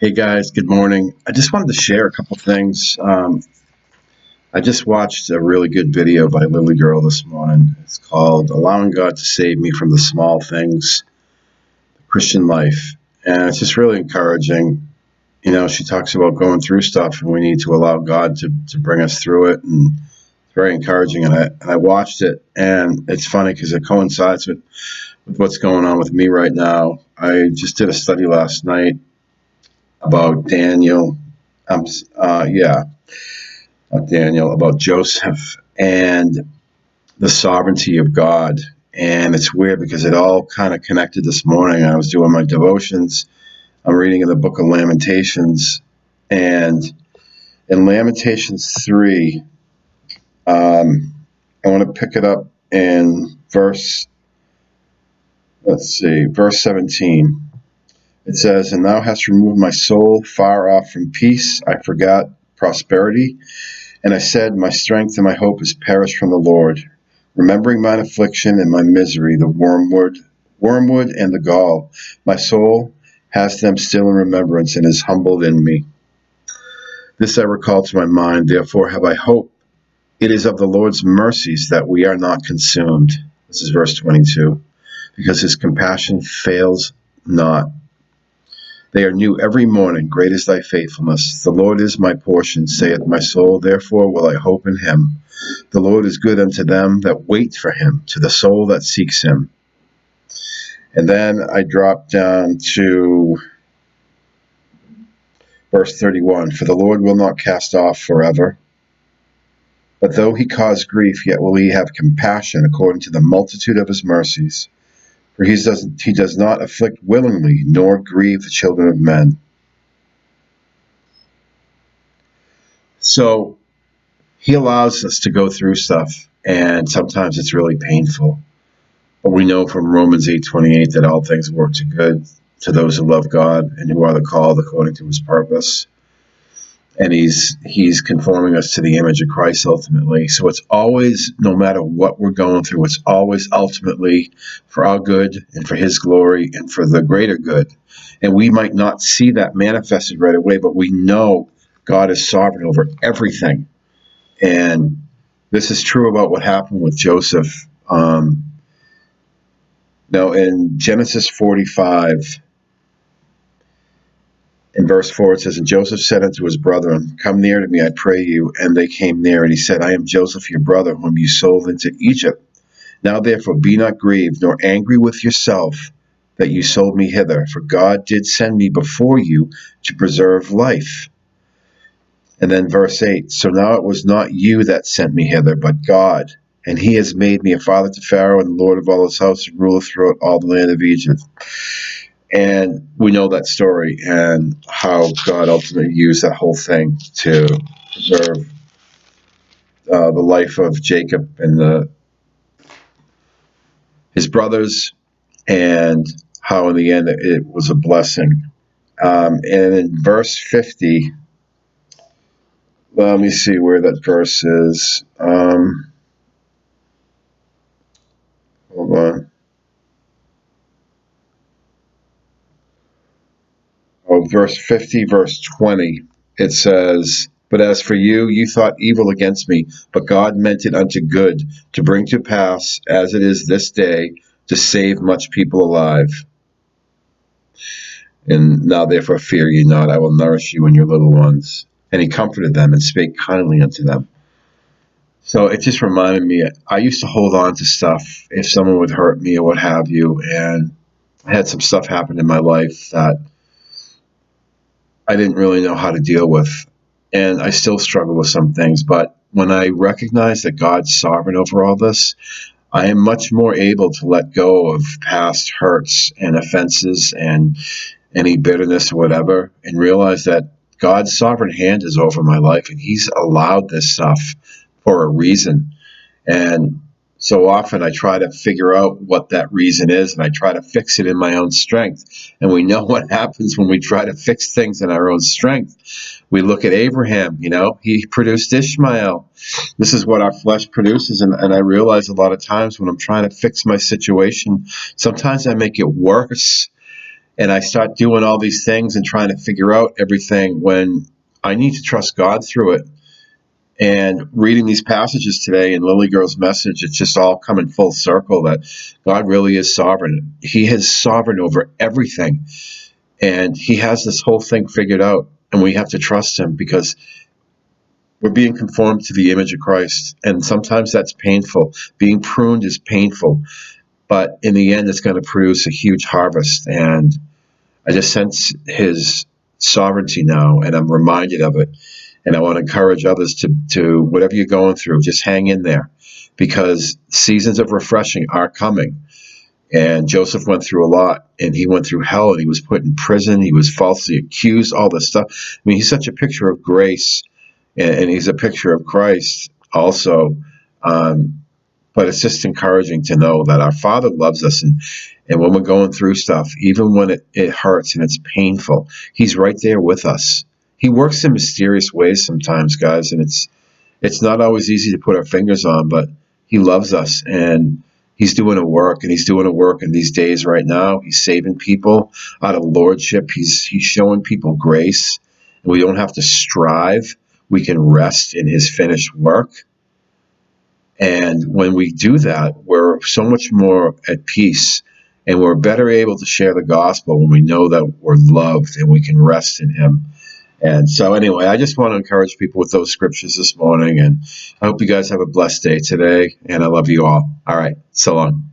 Hey guys, good morning. I just wanted to share a couple things. I just watched a really good video by Lily Girl this morning. It's called Allowing God to Save Me from the Small Things, Christian Life. And it's just really encouraging. She talks about going through stuff and we need to allow God to bring us through it. And it's very encouraging. And I watched it, and it's funny because it coincides with what's going on with me right now. I just did a study last night about Daniel. Yeah, Daniel, about Joseph and the sovereignty of God. And it's weird because it all kind of connected this morning. I was doing my devotions. I'm reading in the book of Lamentations. And in Lamentations 3, I want to pick it up in verse 17. It says, "And thou hast removed my soul far off from peace. I forgot prosperity. And I said, my strength and my hope is perished from the Lord. Remembering mine affliction and my misery, the wormwood and the gall, my soul has them still in remembrance and is humbled in me. This I recall to my mind, therefore have I hope. It is of the Lord's mercies that we are not consumed." This is verse 22. "Because his compassion fails not. They are new every morning. Great is thy faithfulness. The Lord is my portion, saith my soul. Therefore will I hope in him. The Lord is good unto them that wait for him, to the soul that seeks him." And then I drop down to verse 31. "For the Lord will not cast off forever. But though he cause grief, yet will he have compassion according to the multitude of his mercies. For he does not afflict willingly, nor grieve the children of men." So he allows us to go through stuff, and sometimes it's really painful. But we know from Romans 8:28 that all things work to good to those who love God and who are the called according to his purpose. And he's conforming us to the image of Christ ultimately. So it's always, no matter what we're going through, it's always ultimately for our good and for his glory and for the greater good. And we might not see that manifested right away, but we know God is sovereign over everything. And this is true about what happened with Joseph. Now, in Genesis 45, in verse 4, it says, "And Joseph said unto his brethren, Come near to me, I pray you. And they came near, and he said, I am Joseph your brother, whom you sold into Egypt. Now therefore be not grieved, nor angry with yourself, that you sold me hither. For God did send me before you to preserve life." And then verse 8, "So now it was not you that sent me hither, but God. And he has made me a father to Pharaoh, and Lord of all his house, and ruler throughout all the land of Egypt." And we know that story and how God ultimately used that whole thing to preserve the life of Jacob and his brothers, and how in the end it was a blessing. And in verse 50, let me see where that verse is. Hold on. Verse 50, verse 20, it says, "But as for you, you thought evil against me, but God meant it unto good, to bring to pass, as it is this day, to save much people alive. And now therefore fear ye not, I will nourish you and your little ones." And he comforted them and spake kindly unto them. So it just reminded me, I used to hold on to stuff if someone would hurt me or what have you, and I had some stuff happen in my life that I didn't really know how to deal with. And I still struggle with some things. But when I recognize that God's sovereign over all this, I am much more able to let go of past hurts and offenses and any bitterness or whatever, and realize that God's sovereign hand is over my life, and he's allowed this stuff for a reason. And so often I try to figure out what that reason is, and I try to fix it in my own strength. And we know what happens when we try to fix things in our own strength. We look at Abraham, he produced Ishmael. This is what our flesh produces. And I realize a lot of times when I'm trying to fix my situation, sometimes I make it worse. And I start doing all these things and trying to figure out everything when I need to trust God through it. And reading these passages today in Lily Girl's message, it's just all coming full circle that God really is sovereign. He is sovereign over everything. And he has this whole thing figured out. And we have to trust him because we're being conformed to the image of Christ. And sometimes that's painful. Being pruned is painful. But in the end, it's going to produce a huge harvest. And I just sense his sovereignty now, and I'm reminded of it. And I want to encourage others to whatever you're going through, just hang in there because seasons of refreshing are coming. And Joseph went through a lot, and he went through hell, and he was put in prison. He was falsely accused, all this stuff. I mean, he's such a picture of grace, and he's a picture of Christ also. But it's just encouraging to know that our Father loves us. And when we're going through stuff, even when it hurts and it's painful, he's right there with us. He works in mysterious ways sometimes, guys, and it's not always easy to put our fingers on, but he loves us and he's doing a work, and he's doing a work in these days right now. He's saving people out of lordship. He's showing people grace. We don't have to strive. We can rest in his finished work. And when we do that, we're so much more at peace, and we're better able to share the gospel when we know that we're loved and we can rest in him. And so anyway, I just want to encourage people with those scriptures this morning, and I hope you guys have a blessed day today, and I love you all. All right, so long.